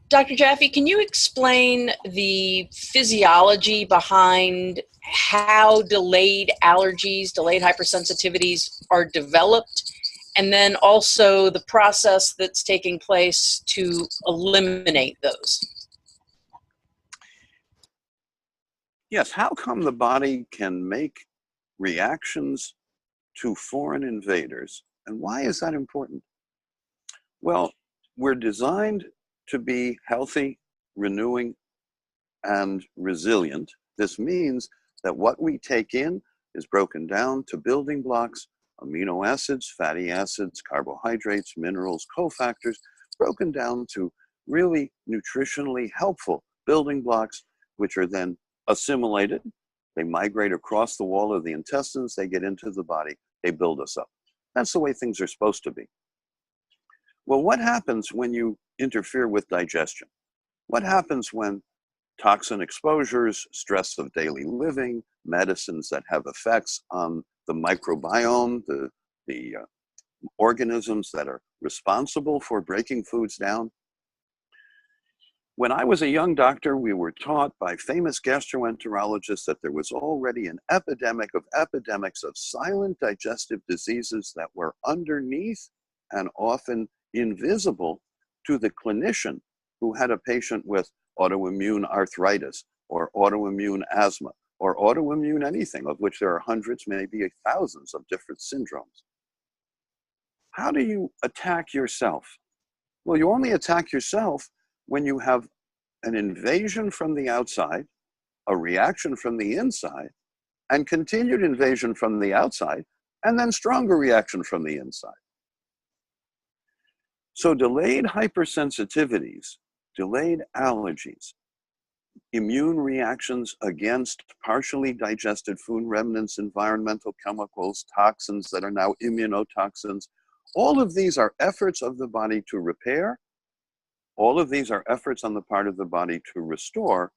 Dr. Jaffe, can you explain the physiology behind how delayed allergies, delayed hypersensitivities are developed, and then also the process that's taking place to eliminate those? Yes, how come the body can make reactions to foreign invaders, and why is that important? Well, we're designed to be healthy, renewing, and resilient. This means that what we take in is broken down to building blocks, amino acids, fatty acids, carbohydrates, minerals, cofactors, broken down to really nutritionally helpful building blocks, which are then assimilated. They migrate across the wall of the intestines, they get into the body, they build us up. That's the way things are supposed to be. Well, what happens when you interfere with digestion? What happens when toxin exposures, stress of daily living, medicines that have effects on the microbiome, the organisms that are responsible for breaking foods down? When I was a young doctor, we were taught by famous gastroenterologists that there was already an epidemic of epidemics of silent digestive diseases that were underneath and often invisible to the clinician who had a patient with autoimmune arthritis or autoimmune asthma or autoimmune anything, of which there are hundreds, maybe thousands of different syndromes. How do you attack yourself? Well, you only attack yourself when you have an invasion from the outside, a reaction from the inside, and continued invasion from the outside, and then stronger reaction from the inside. So delayed hypersensitivities, delayed allergies, immune reactions against partially digested food remnants, environmental chemicals, toxins that are now immunotoxins, all of these are efforts of the body to repair. All of these are efforts on the part of the body to restore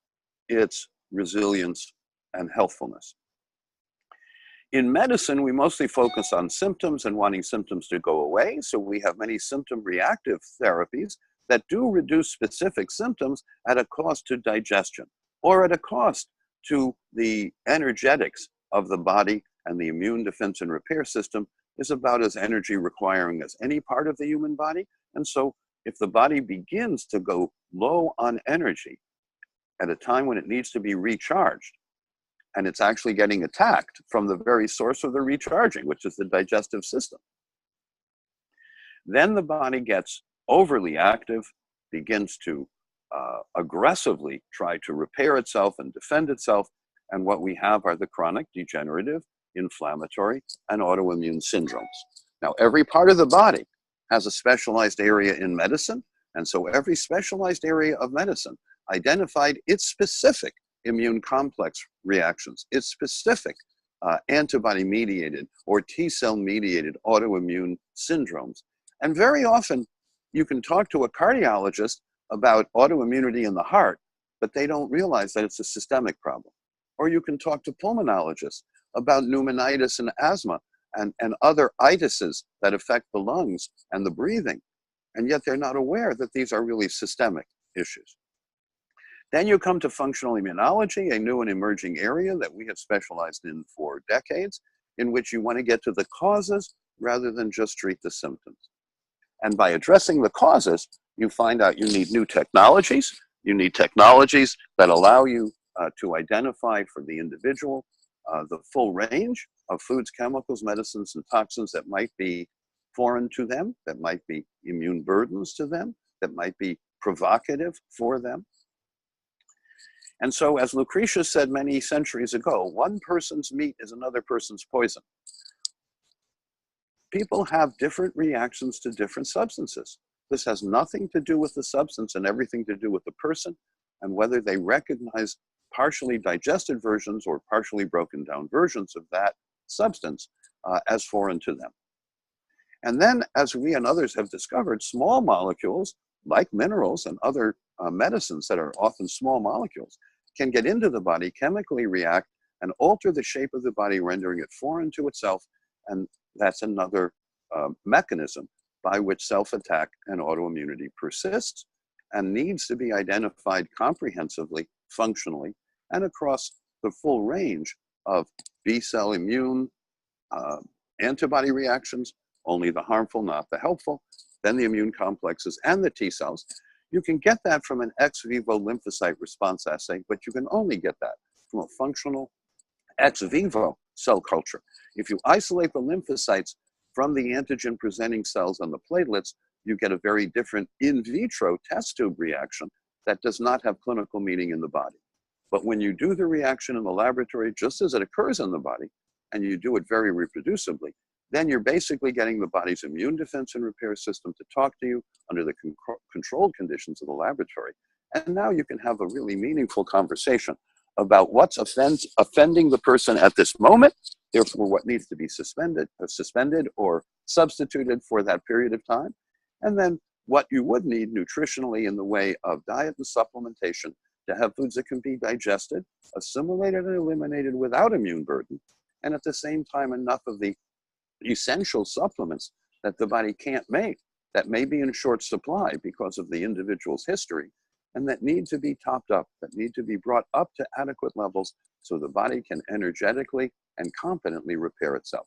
its resilience and healthfulness. In medicine, we mostly focus on symptoms and wanting symptoms to go away. So we have many symptom reactive therapies that do reduce specific symptoms at a cost to digestion or at a cost to the energetics of the body, and the immune defense and repair system is about as energy requiring as any part of the human body. And so if the body begins to go low on energy at a time when it needs to be recharged, and it's actually getting attacked from the very source of the recharging, which is the digestive system, then the body gets overly active, begins to aggressively try to repair itself and defend itself, and what we have are the chronic, degenerative, inflammatory, and autoimmune syndromes. Now, every part of the body has a specialized area in medicine, and so every specialized area of medicine identified its specific immune complex reactions, its specific antibody-mediated or T-cell-mediated autoimmune syndromes. And very often, you can talk to a cardiologist about autoimmunity in the heart, but they don't realize that it's a systemic problem. Or you can talk to pulmonologists about pneumonitis and asthma and other itises that affect the lungs and the breathing, and yet they're not aware that these are really systemic issues. Then you come to functional immunology, a new and emerging area that we have specialized in for decades, in which you want to get to the causes rather than just treat the symptoms. And by addressing the causes, you find out you need new technologies. You need technologies that allow you to identify for the individual the full range of foods, chemicals, medicines, and toxins that might be foreign to them, that might be immune burdens to them, that might be provocative for them. And so, as Lucretius said many centuries ago, one person's meat is another person's poison. People have different reactions to different substances. This has nothing to do with the substance and everything to do with the person and whether they recognize partially digested versions or partially broken down versions of that substance as foreign to them. And then, as we and others have discovered, small molecules like minerals and other medicines that are often small molecules can get into the body, chemically react, and alter the shape of the body, rendering it foreign to itself. And that's another mechanism by which self-attack and autoimmunity persists. and needs to be identified comprehensively, functionally, and across the full range of B-cell immune, antibody reactions, only the harmful, not the helpful, then the immune complexes and the T cells. You can get that from an ex vivo lymphocyte response assay, but you can only get that from a functional ex vivo cell culture. If you isolate the lymphocytes from the antigen presenting cells and the platelets, you get a very different in vitro test tube reaction that does not have clinical meaning in the body. But when you do the reaction in the laboratory, just as it occurs in the body, and you do it very reproducibly, then you're basically getting the body's immune defense and repair system to talk to you under the controlled conditions of the laboratory. And now you can have a really meaningful conversation about what's offending the person at this moment, therefore what needs to be suspended or substituted for that period of time, and then what you would need nutritionally in the way of diet and supplementation to have foods that can be digested, assimilated, and eliminated without immune burden, and at the same time enough of the essential supplements that the body can't make, that may be in short supply because of the individual's history, and that need to be topped up, that need to be brought up to adequate levels so the body can energetically and competently repair itself.